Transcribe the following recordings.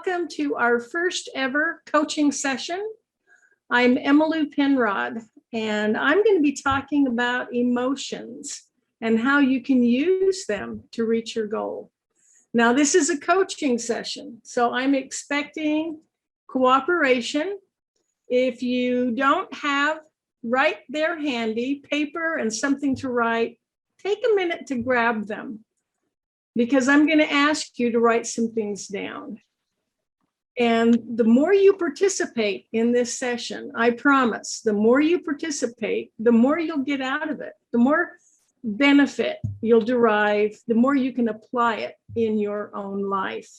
welcome to our first ever coaching session. I'm Emmalou Penrod, and I'm going to be talking about emotions and how you can use them to reach your goal. Now, this is a coaching session, so I'm expecting cooperation. If you don't have right there handy paper and something to write, take a minute to grab them, because I'm going to ask you to write some things down. And the more you participate in this session, I promise, the more you participate, the more you'll get out of it, the more benefit you'll derive, the more you can apply it in your own life.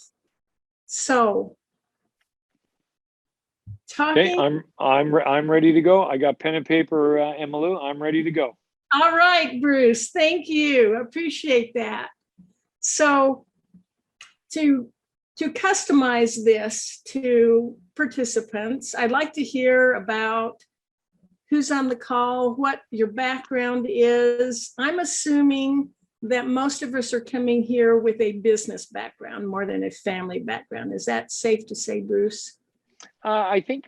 So, okay, I'm ready to go. I got pen and paper, Emmalou. I'm ready to go. All right, Bruce. Thank you. Appreciate that. So, to customize this to participants, I'd like to hear about who's on the call, what your background is. I'm assuming that most of us are coming here with a business background more than a family background. Is that safe to say, Bruce? I think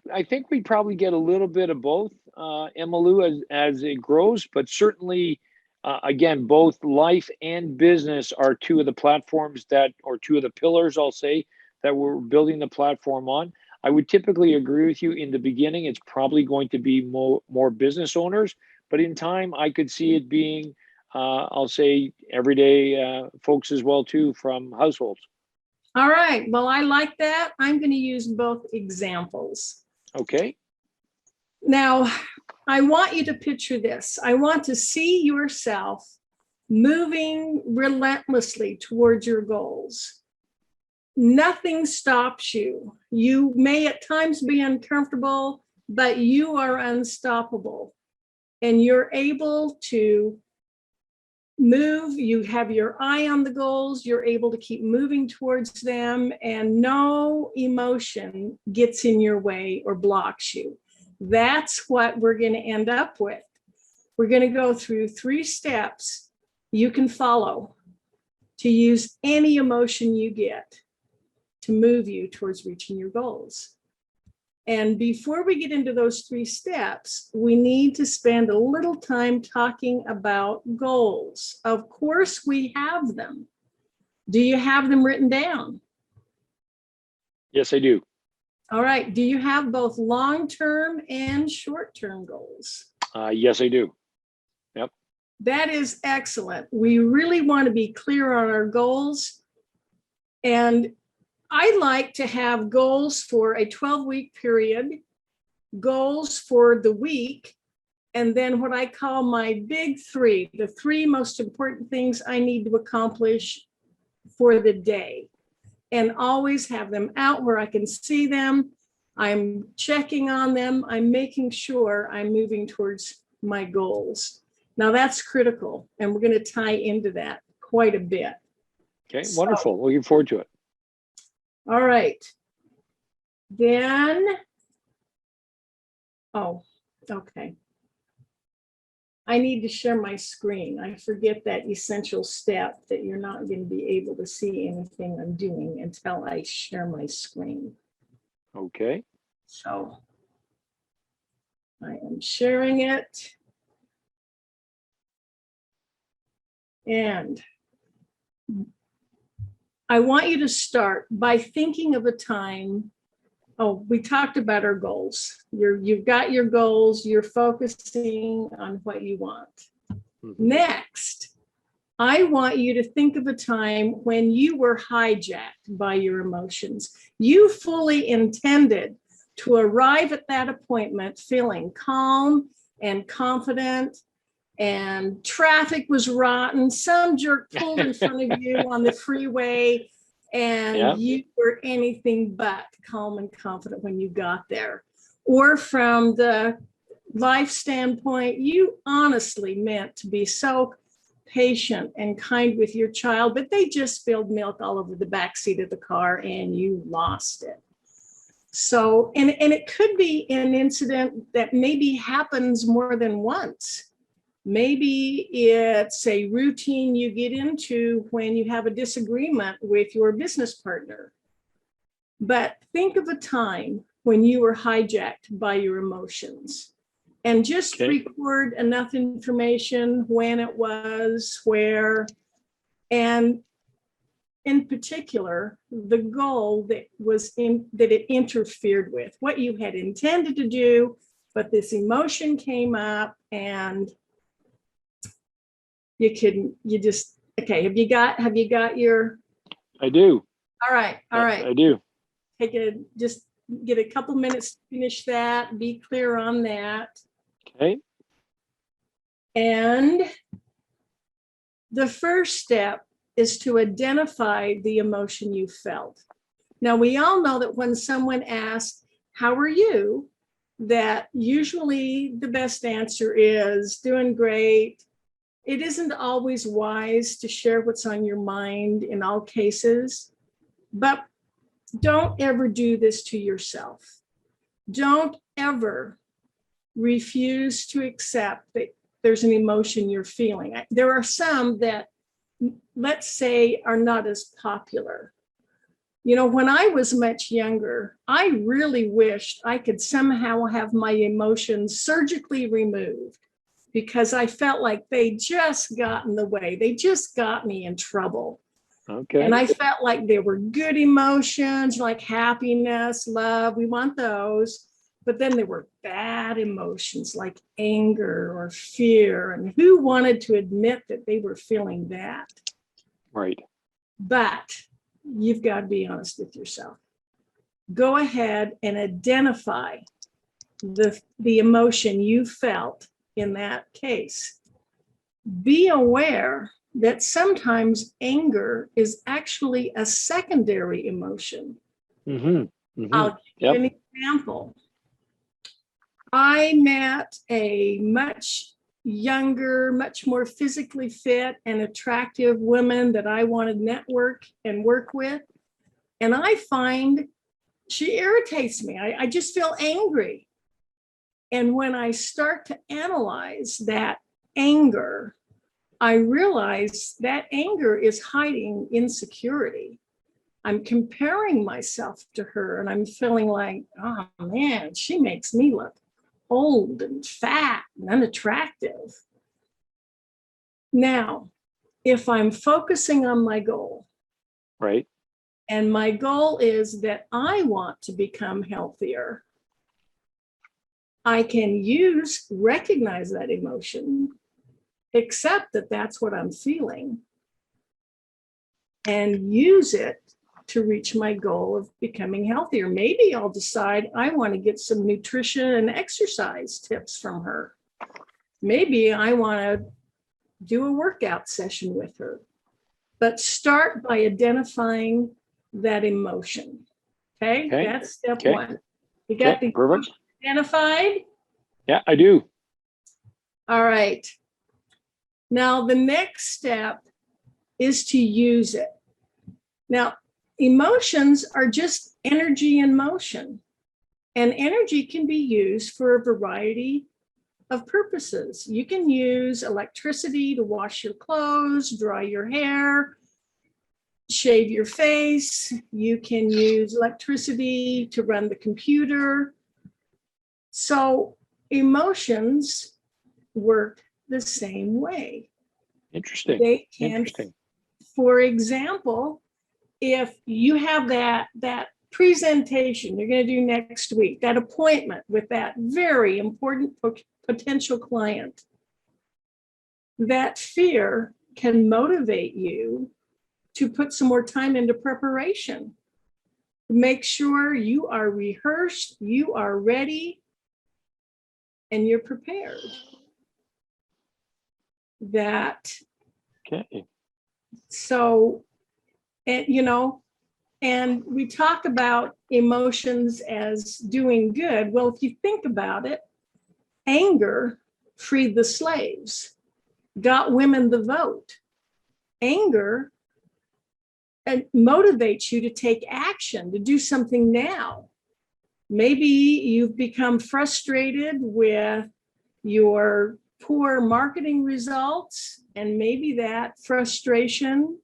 we probably get a little bit of both, Emmalou, as it grows, but certainly, again, both life and business are two of the platforms or two of the pillars, I'll say, that we're building the platform on. I would typically agree with you in the beginning. It's probably going to be more business owners, but in time, I could see it being, I'll say, everyday folks as well, too, from households. All right. Well, I like that. I'm going to use both examples. Okay. Now, I want you to picture this. I want to see yourself moving relentlessly towards your goals. Nothing stops you. You may at times be uncomfortable, but you are unstoppable. And you're able to move. You have your eye on the goals. You're able to keep moving towards them, and no emotion gets in your way or blocks you. That's what we're going to end up with. We're going to go through 3 steps you can follow to use any emotion you get to move you towards reaching your goals. And before we get into those 3 steps, we need to spend a little time talking about goals. Of course, we have them. Do you have them written down? Yes, I do. All right. Do you have both long-term and short-term goals? Yes, I do. Yep. That is excellent. We really want to be clear on our goals. And I like to have goals for a 12-week period, goals for the week, and then what I call my big 3, the 3 most important things I need to accomplish for the day. And always have them out where I can see them. I'm checking on them. I'm making sure I'm moving towards my goals. Now that's critical, and we're going to tie into that quite a bit. Okay, wonderful. Looking forward to it. All right. Then, okay. I need to share my screen. I forget that essential step that you're not going to be able to see anything I'm doing until I share my screen. Okay. So I am sharing it. And I want you to start by thinking of a time. Oh, we talked about our goals. You've got your goals. You're focusing on what you want. Mm-hmm. Next, I want you to think of a time when you were hijacked by your emotions. You fully intended to arrive at that appointment feeling calm and confident, and traffic was rotten. Some jerk pulled in front of you on the freeway, and you were anything but calm and confident when you got there. Or from the life standpoint, you honestly meant to be so patient and kind with your child, but they just spilled milk all over the backseat of the car and you lost it. So, and it could be an incident that maybe happens more than once. Maybe it's a routine you get into when you have a disagreement with your business partner. But think of a time when you were hijacked by your emotions, and just record enough information, when it was, where, and in particular, the goal that it interfered with, what you had intended to do, but this emotion came up and okay, have you got your? I do. All right. I do. Just get a couple minutes to finish that, be clear on that. Okay. And the first step is to identify the emotion you felt. Now, we all know that when someone asks, how are you? That usually the best answer is doing great. It isn't always wise to share what's on your mind in all cases, but don't ever do this to yourself. Don't ever refuse to accept that there's an emotion you're feeling. There are some that, let's say, are not as popular. You know, when I was much younger, I really wished I could somehow have my emotions surgically removed, because I felt like they just got in the way. They just got me in trouble. Okay. And I felt like they were good emotions, like happiness, love. We want those. But then there were bad emotions like anger or fear. And who wanted to admit that they were feeling that? Right. But you've got to be honest with yourself. Go ahead and identify the emotion you felt in that case. Be aware that sometimes anger is actually a secondary emotion. I'll give you an example. I met a much younger, much more physically fit and attractive woman that I wanted to network and work with. And I find she irritates me. I just feel angry. And when I start to analyze that anger, I realize that anger is hiding insecurity. I'm comparing myself to her and I'm feeling like, oh man, she makes me look old and fat and unattractive. Now, if I'm focusing on my goal, right, and my goal is that I want to become healthier, I can recognize that emotion, accept that that's what I'm feeling, and use it to reach my goal of becoming healthier. Maybe I'll decide I want to get some nutrition and exercise tips from her. Maybe I want to do a workout session with her. But start by identifying that emotion. Okay? That's step one. You got the emotion identified? Yeah, I do. All right. Now, the next step is to use it. Now, emotions are just energy in motion, and energy can be used for a variety of purposes. You can use electricity to wash your clothes, dry your hair, shave your face. You can use electricity to run the computer. So emotions work the same way. Interesting. They can, for example, if you have that presentation you're going to do next week, that appointment with that very important potential client, that fear can motivate you to put some more time into preparation. Make sure you are rehearsed, you are ready, and you're prepared. So, and we talk about emotions as doing good. Well, if you think about it, anger freed the slaves, got women the vote. Anger motivates you to take action, to do something now. Maybe you've become frustrated with your poor marketing results, and maybe that frustration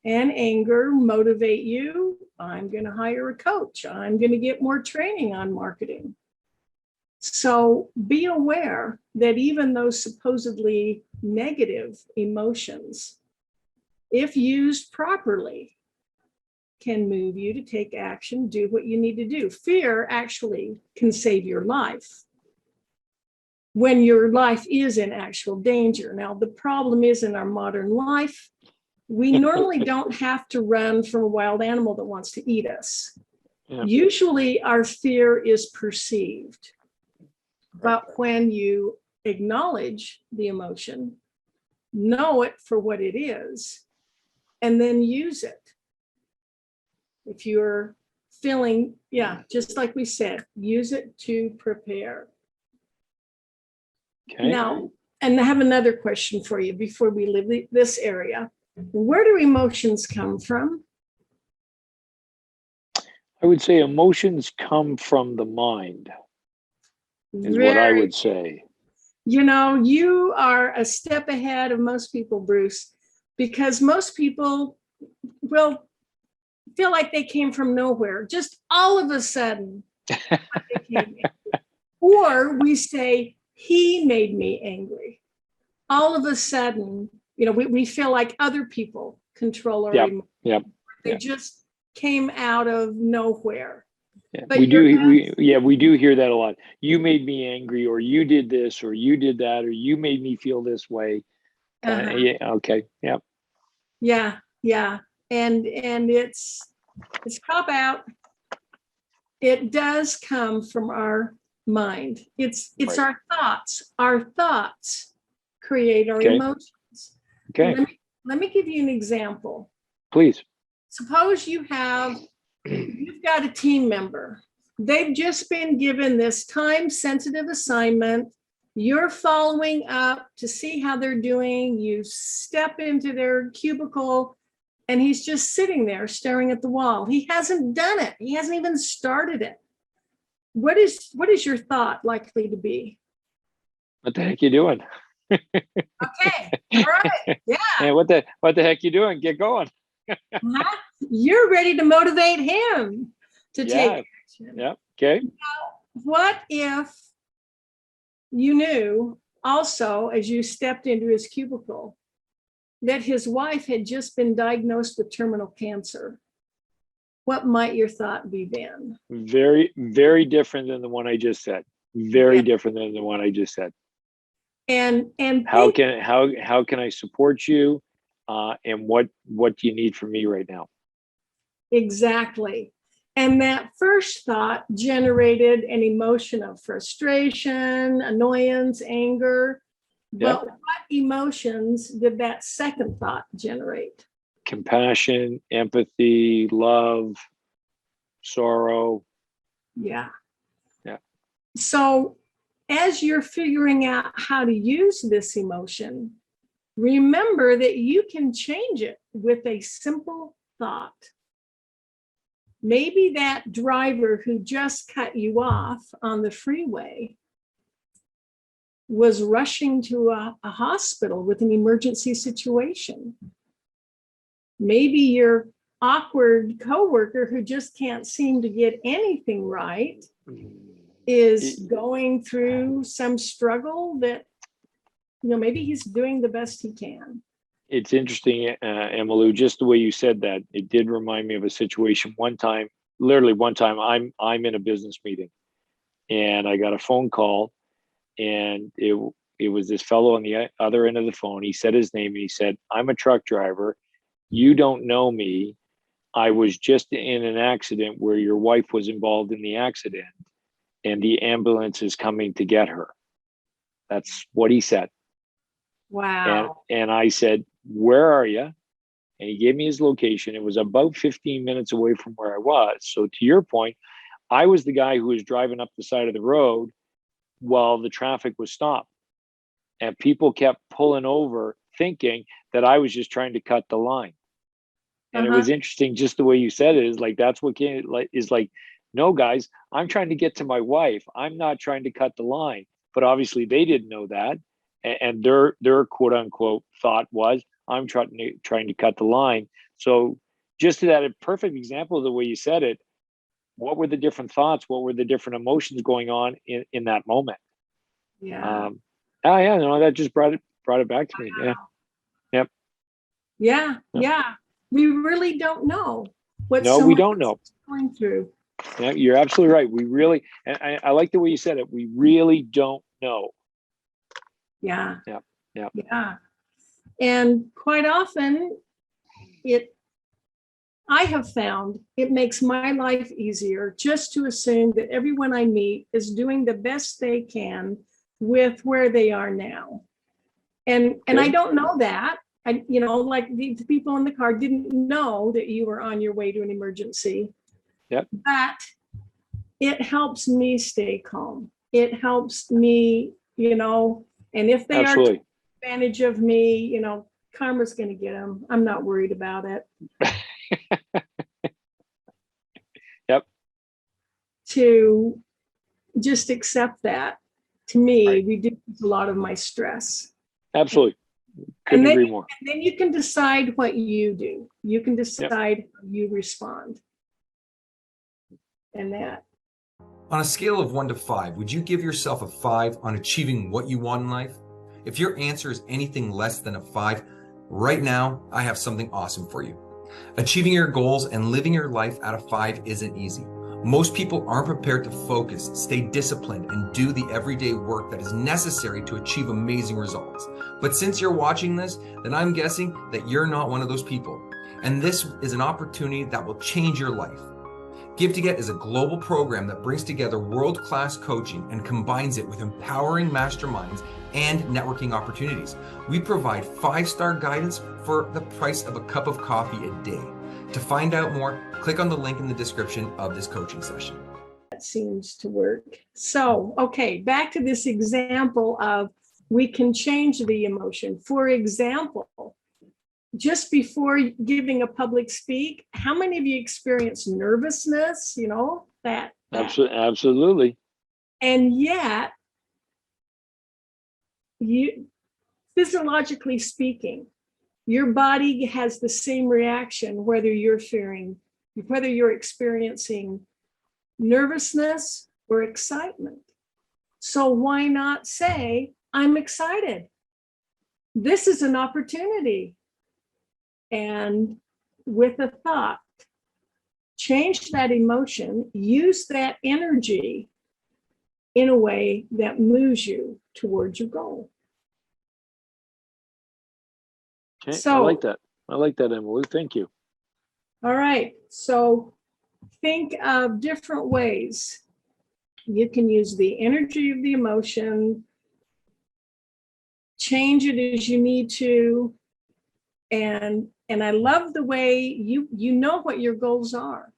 and anger motivate you. I'm going to hire a coach. I'm going to get more training on marketing. So be aware that even those supposedly negative emotions, if used properly, can move you to take action, do what you need to do. Fear actually can save your life when your life is in actual danger. Now, the problem is in our modern life, we normally don't have to run from a wild animal that wants to eat us. Yeah. Usually our fear is perceived. But when you acknowledge the emotion, know it for what it is, and then use it. If you're feeling, just like we said, use it to prepare. Okay. Now, and I have another question for you before we leave this area. Where do emotions come from? I would say emotions come from the mind, is what I would say. You know, you are a step ahead of most people, Bruce, because most people will feel like they came from nowhere, just all of a sudden. Or we say, he made me angry. All of a sudden, you know, we feel like other people control our emotions. They just came out of nowhere. Yeah, we do hear that a lot. You made me angry, or you did this, or you did that, or you made me feel this way. Okay. Yeah. And it's cop out. It does come from our mind. It's right. Our thoughts. Our thoughts create our emotions. Okay. Let me give you an example. Please. Suppose you've got a team member. They've just been given this time-sensitive assignment. You're following up to see how they're doing. You step into their cubicle, and he's just sitting there staring at the wall. He hasn't done it. He hasn't even started it. What is your thought likely to be? What the heck you doing? Okay. All right. Yeah. Hey, what the heck you doing? Get going. You're ready to motivate him to take action. Yeah. Okay. Now, what if you knew also, as you stepped into his cubicle, that his wife had just been diagnosed with terminal cancer? What might your thought be then? Very, very different than the one I just said. Very different than the one I just said. And how can I support you? And what do you need from me right now? Exactly. And that first thought generated an emotion of frustration, annoyance, anger. But what emotions did that second thought generate? Compassion, empathy, love, sorrow. Yeah. So as you're figuring out how to use this emotion, remember that you can change it with a simple thought. Maybe that driver who just cut you off on the freeway was rushing to a hospital with an emergency situation. Maybe your awkward coworker who just can't seem to get anything right is going through some struggle that, you know, maybe he's doing the best he can. It's interesting, Emmalou, just the way you said that, it did remind me of a situation literally one time I'm in a business meeting and I got a phone call, and it was this fellow on the other end of the phone. He said his name and he said, "I'm a truck driver. You don't know me. I was just in an accident where your wife was involved in the accident and the ambulance is coming to get her." That's what he said. Wow. And I said, "Where are you?" And he gave me his location. It was about 15 minutes away from where I was. So to your point, I was the guy who was driving up the side of the road while the traffic was stopped. And people kept pulling over thinking that I was just trying to cut the line. And it was interesting, just the way you said it, is like, that's what is like, no, guys, I'm trying to get to my wife. I'm not trying to cut the line. But obviously they didn't know that. And their quote unquote thought was, I'm trying to cut the line. So just to that, a perfect example of the way you said it, what were the different thoughts? What were the different emotions going on in that moment? Yeah. Oh yeah, no, that just brought it back to me. Yeah. Yep. Yeah. Yeah. We really don't know what No, we someone don't else know. is going through. Yeah, you're absolutely right. We really, and I like the way you said it. We really don't know. Yeah. Yeah. Yeah. Yeah. And quite often I have found it makes my life easier just to assume that everyone I meet is doing the best they can with where they are now. And I Okay. don't know that. Like the people in the car didn't know that you were on your way to an emergency. Yep. But it helps me stay calm. It helps me, and if they are taking Absolutely. advantage of me, karma's going to get them. I'm not worried about it. Yep. To just accept that, to me, Right. reduces a lot of my stress. Absolutely. And Couldn't agree more. then you can decide what you do. You can Yep. decide how you respond. And that. On a scale of 1 to 5, would you give yourself a 5 on achieving what you want in life? If your answer is anything less than a 5, right now, I have something awesome for you. Achieving your goals and living your life at a 5 isn't easy. Most people aren't prepared to focus, stay disciplined, and do the everyday work that is necessary to achieve amazing results. But since you're watching this, then I'm guessing that you're not one of those people. And this is an opportunity that will change your life. Give to Get is a global program that brings together world-class coaching and combines it with empowering masterminds and networking opportunities. We provide 5-star guidance for the price of a cup of coffee a day. To find out more, click on the link in the description of this coaching session. That seems to work. So, okay, back to this example of we can change the emotion. For example, just before giving a public speak, how many of you experience nervousness? That. Absolutely. And yet, you, physiologically speaking, your body has the same reaction whether you're experiencing nervousness or excitement. So why not say, I'm excited? This is an opportunity. And with a thought, change that emotion, use that energy in a way that moves you towards your goal. Okay. So, I like that. I like that, Emmalou. Thank you. All right. So think of different ways you can use the energy of the emotion, change it as you need to. And I love the way you know what your goals are.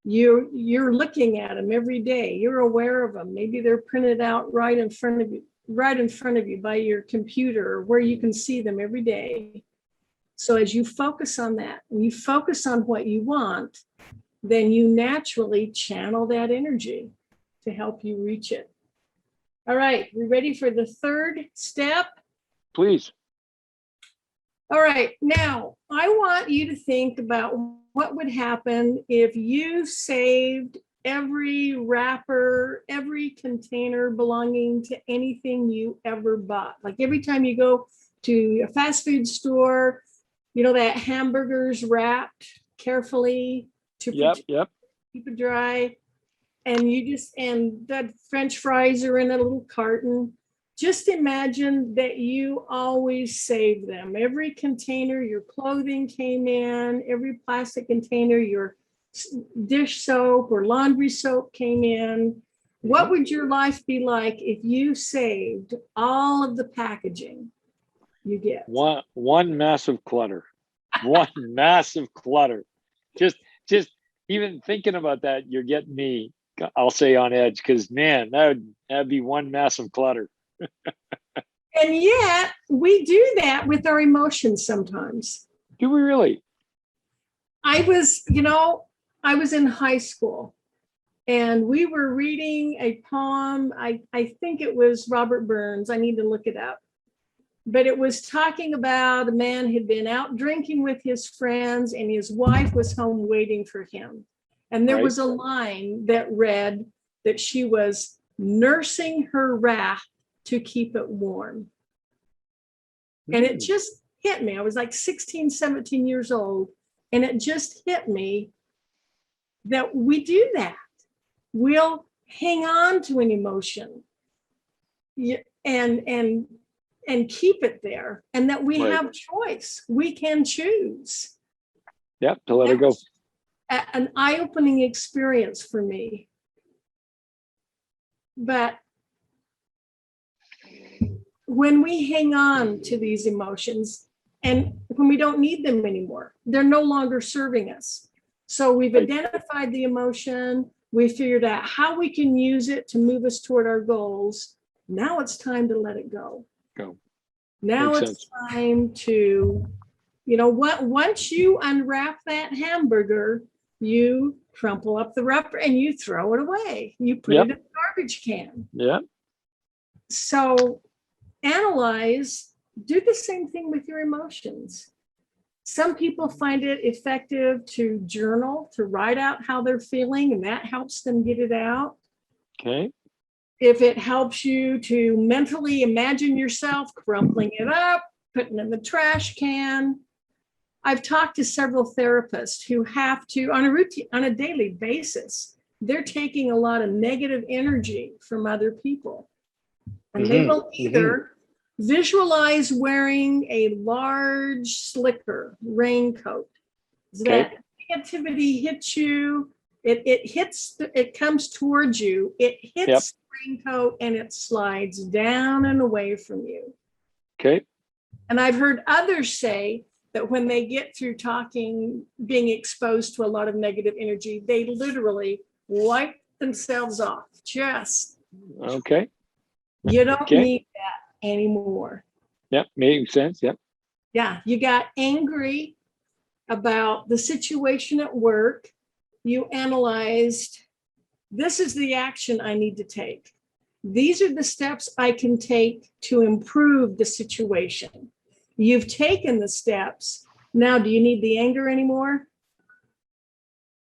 You're looking at them every day. You're aware of them. Maybe they're printed out right in front of you by your computer, where you can see them every day. So as you focus on that, and you focus on what you want, then you naturally channel that energy to help you reach it. All right, we ready for the third step? Please. All right, now I want you to think about what would happen if you saved every wrapper, every container belonging to anything you ever bought. Like every time you go to a fast food store, that hamburger's wrapped carefully to keep it dry. And that French fries are in a little carton. Just imagine that you always save them. Every container your clothing came in, every plastic container your dish soap or laundry soap came in. What would your life be like if you saved all of the packaging you get? One massive clutter. One massive clutter. Just even thinking about that, you're getting me, I'll say, on edge, because man, that'd be one massive clutter. And yet we do that with our emotions sometimes. Do we really? I was in high school and we were reading a poem. I think it was Robert Burns. I need to look it up. but it was talking about a man who'd been out drinking with his friends and his wife was home waiting for him. And there Right. was a line that read that she was nursing her wrath to keep it warm. And it just hit me. I was like 16, 17 years old. And it just hit me that we do that. We'll hang on to an emotion and keep it there, and that we Right. have choice. We can choose. Yep, to let it go. An eye-opening experience for me. But when we hang on to these emotions and when we don't need them anymore, they're no longer serving us. So we've Right. identified the emotion, we figured out how we can use it to move us toward our goals. Now it's time to let it go. Now Makes it's time to, you know what, once you unwrap that hamburger, you crumple up the wrapper and you throw it away. You put Yep. it in the garbage can. Yeah. So analyze, do the same thing with your emotions. Some people find it effective to journal, to write out how they're feeling, and that helps them get it out. Okay. If it helps you to mentally imagine yourself crumpling it up, putting it in the trash can. I've talked to several therapists who have to, on a daily basis, they're taking a lot of negative energy from other people. And they will either visualize wearing a large slicker raincoat. That negativity hits you, it comes towards you, it hits the raincoat and it slides down and away from you. Okay. And I've heard others say that when they get through talking, being exposed to a lot of negative energy, they literally wipe themselves off. Just, Okay. you don't need that anymore. Yep. Makes sense. Yep. Yeah. You got angry about the situation at work. You analyzed, this is the action I need to take. These are the steps I can take to improve the situation. You've taken the steps. Now, do you need the anger anymore?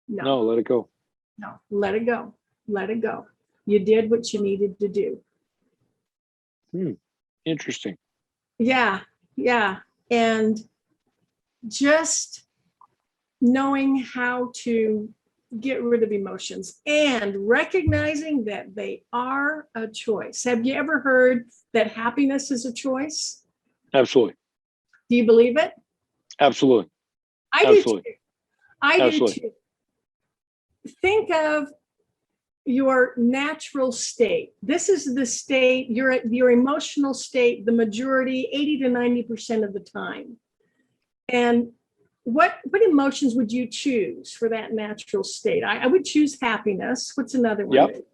No, let it go. No, let it go. Let it go. You did what you needed to do. Interesting. Yeah, yeah. And just knowing how to get rid of emotions and recognizing that they are a choice. Have you ever heard that happiness is a choice? Absolutely. Do you believe it? Absolutely. I do too. I do too. Think of your natural state. This is the state, your emotional state, the majority, 80 to 90% of the time. And what emotions would you choose for that natural state? I would choose happiness. What's another one? Yep.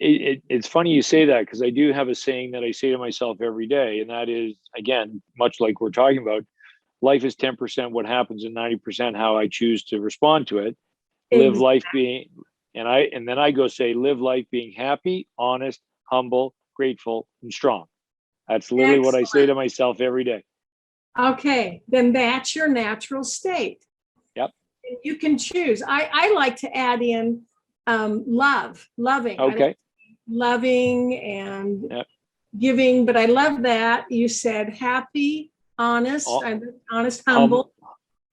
It's funny you say that, because I do have a saying that I say to myself every day, and that is, again, much like we're talking about, life is 10% what happens and 90% how I choose to respond to it. Live life being, and then I go say, live life being happy, honest, humble, grateful, and strong. That's literally what I say to myself every day. Okay, then that's your natural state. Yep. You can choose. I like to add in loving. Okay. Loving and giving, but I love that you said happy, honest, humble,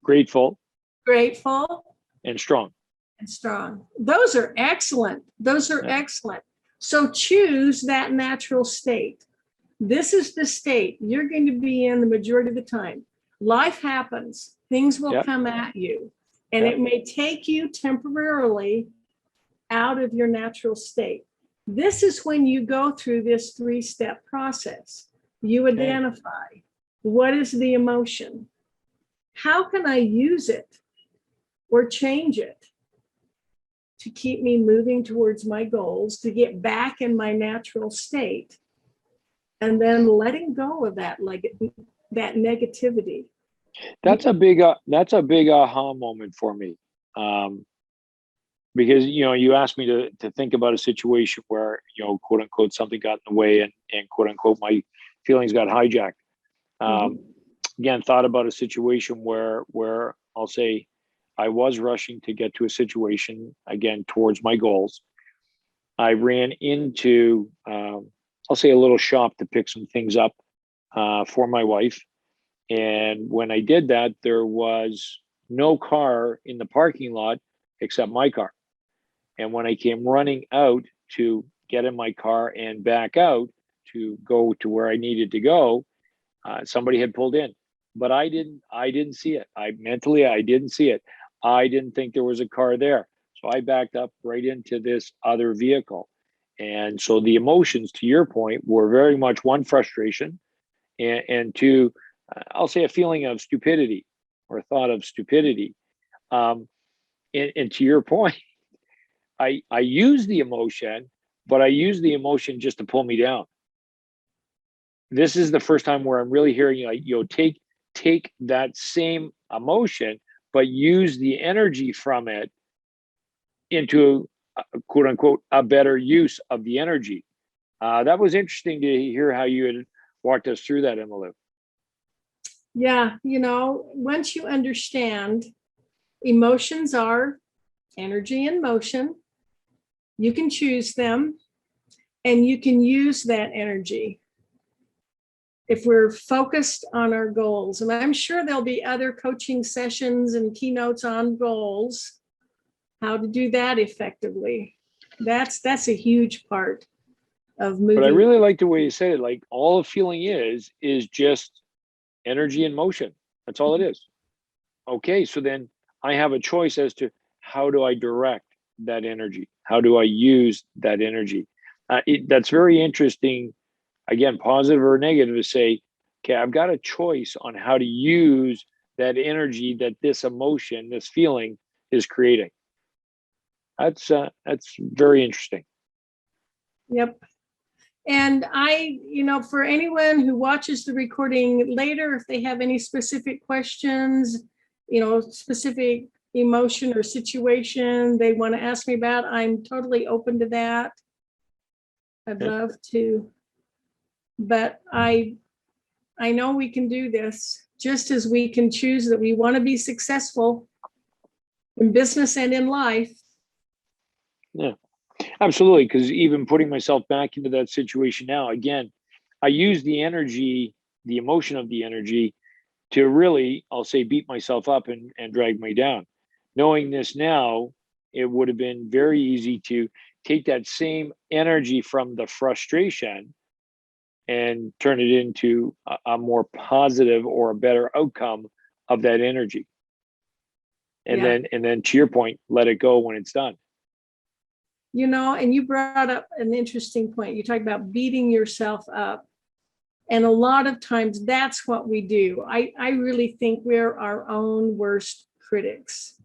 grateful, and strong. Those are excellent. Those are excellent. So choose that natural state. This is the state you're going to be in the majority of the time. Life happens. Things will come at you. And it may take you temporarily out of your natural state. This is when you go through this 3-step process. You identify, what is the emotion? How can I use it or change it to keep me moving towards my goals, to get back in my natural state? And then letting go of that negativity. That's a big aha moment for me. Because, you asked me to think about a situation where, quote unquote, something got in the way and quote unquote, feelings got hijacked. Mhm. Again, thought about a situation where I'll say I was rushing to get to a situation again towards my goals. I ran into, I'll say, a little shop to pick some things up for my wife. And when I did that, there was no car in the parking lot except my car. And when I came running out to get in my car and back out to go to where I needed to go, somebody had pulled in, but I didn't see it. I didn't see it. I didn't think there was a car there. So I backed up right into this other vehicle. And so the emotions, to your point, were very much one, frustration, and two, I'll say, a feeling of stupidity or thought of stupidity. And to your point, I use the emotion, but I use the emotion just to pull me down. This is the first time where I'm really hearing you, like, take that same emotion, but use the energy from it into quote unquote a better use of the energy. That was interesting to hear how you had walked us through that, Emmalou. Yeah, once you understand emotions are energy in motion, you can choose them and you can use that energy if we're focused on our goals. And I'm sure there'll be other coaching sessions and keynotes on goals, how to do that effectively. That's a huge part of moving. But I really like the way you said it. Like, all a feeling is just energy in motion. That's all it is. Okay, so then I have a choice as to how do I direct that energy? How do I use that energy? That's very interesting. Again, positive or negative, to say, okay, I've got a choice on how to use that energy that this emotion, this feeling is creating. That's very interesting. Yep. And for anyone who watches the recording later, if they have any specific questions, specific emotion or situation they want to ask me about, I'm totally open to that. I'd love to. But I know we can do this, just as we can choose that we want to be successful in business and in life. Yeah, absolutely. Because even putting myself back into that situation now, again, I use the energy, the emotion of the energy, to really, I'll say, beat myself up and drag me down. Knowing this now, it would have been very easy to take that same energy from the frustration and turn it into a more positive or a better outcome of that energy. And Yeah. then to your point, let it go when it's done. And you brought up an interesting point. You talked about beating yourself up. And a lot of times that's what we do. I really think we're our own worst critics.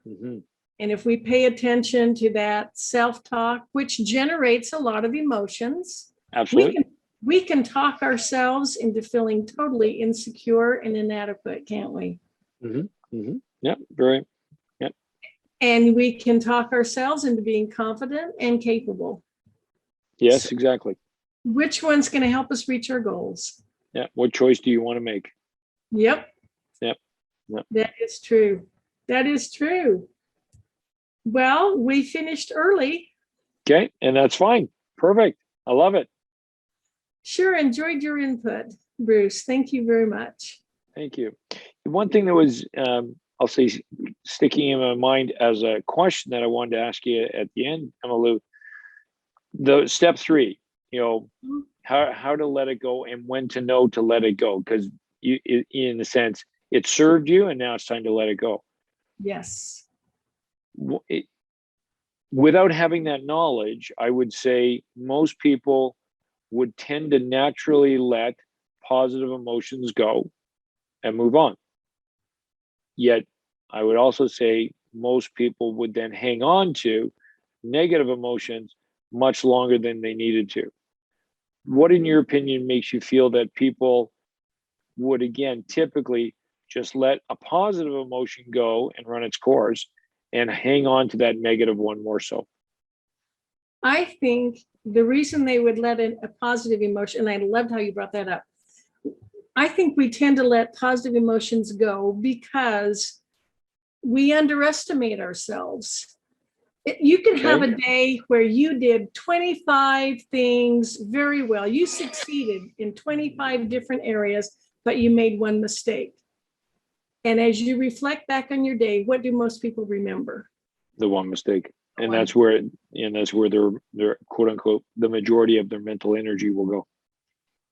Mm-hmm. And if we pay attention to that self-talk, which generates a lot of emotions, Absolutely, we can talk ourselves into feeling totally insecure and inadequate, can't we? Mm-hmm. Mm-hmm. Yeah, very. Yeah. And we can talk ourselves into being confident and capable. Yes, So exactly. which one's going to help us reach our goals? Yeah. What choice do you want to make? Yep. Yep. Yep. That is true. That is true. Well, we finished early. Okay, and that's fine. Perfect. I love it. Sure, enjoyed your input, Bruce. Thank you very much. Thank you. One thing that was, I'll say, sticking in my mind as a question that I wanted to ask you at the end, Emmalou, the step 3, how to let it go and when to know to let it go, because in a sense, it served you and now it's time to let it go. Yes. Without having that knowledge, I would say most people would tend to naturally let positive emotions go and move on. Yet, I would also say most people would then hang on to negative emotions much longer than they needed to. What, in your opinion, makes you feel that people would, again, typically just let a positive emotion go and run its course and hang on to that negative one more so? I think the reason they would let in a positive emotion, and I loved how you brought that up. I think we tend to let positive emotions go because we underestimate ourselves. You can have a day where you did 25 things very well. You succeeded in 25 different areas, but you made one mistake. And as you reflect back on your day, what do most people remember? The one mistake. And that's where their quote unquote, the majority of their mental energy will go.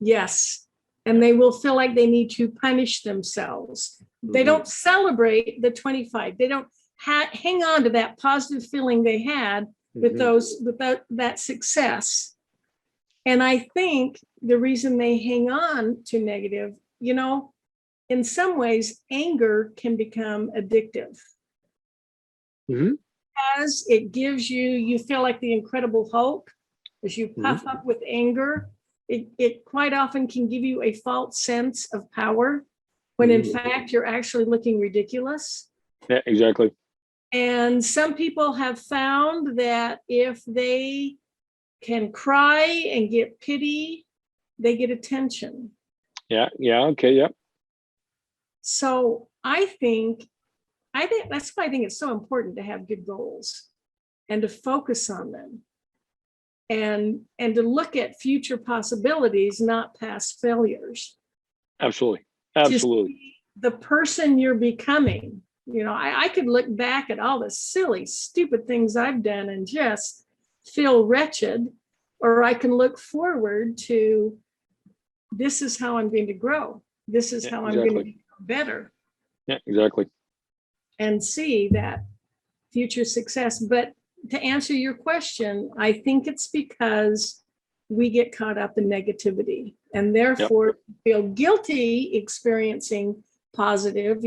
Yes. And they will feel like they need to punish themselves. They don't celebrate the 25. They don't hang on to that positive feeling they had with that success. And I think the reason they hang on to negative, in some ways, anger can become addictive. As it gives you feel like the Incredible Hulk as you puff up with anger. It quite often can give you a false sense of power when in fact you're actually looking ridiculous. Yeah, exactly. And some people have found that if they can cry and get pity, they get attention. Yeah. Okay. Yep. So I think that's why I think it's so important to have good goals and to focus on them and to look at future possibilities, not past failures. Absolutely. The person you're becoming. I could look back at all the silly, stupid things I've done and just feel wretched, or I can look forward to, this is how I'm going to grow. This is how I'm going to become better. Yeah, exactly. And see that future success. But to answer your question, I think it's because we get caught up in negativity and therefore feel guilty experiencing positive.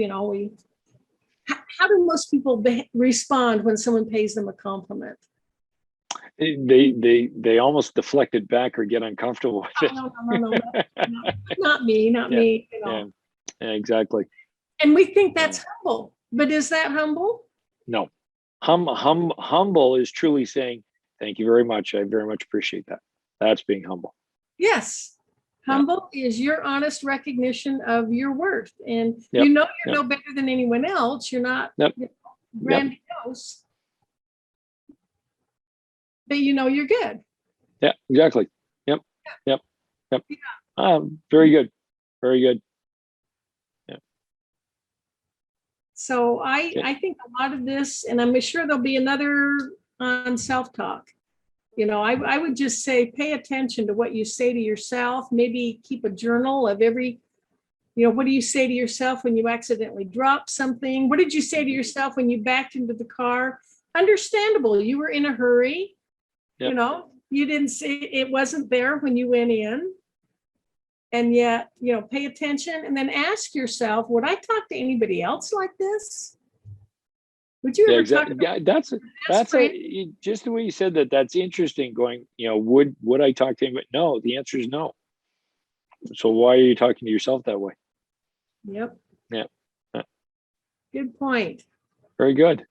How do most people respond when someone pays them a compliment? They almost deflect it back or get uncomfortable with it. No, not me. Yeah, exactly. And we think that's humble, but is that humble? No. Humble is truly saying, thank you very much. I very much appreciate that. That's being humble. Yes. Humble is your honest recognition of your worth. And you're no better than anyone else. You're not grandiose. But you're good. Yeah, exactly. Yep. Very good. Yeah. So I think a lot of this, and I'm sure there'll be another on self-talk. I would just say, pay attention to what you say to yourself. Maybe keep a journal of every, what do you say to yourself when you accidentally drop something? What did you say to yourself when you backed into the car? Understandable. You were in a hurry. Yep. You didn't see, it wasn't there when you went in. And yet, pay attention and then ask yourself, would I talk to anybody else like this? Would you ever talk about that's just the way you said that. That's interesting. Going, would I talk to him? But no, the answer is no. So why are you talking to yourself that way? Yep. Yeah. Good point. Very good.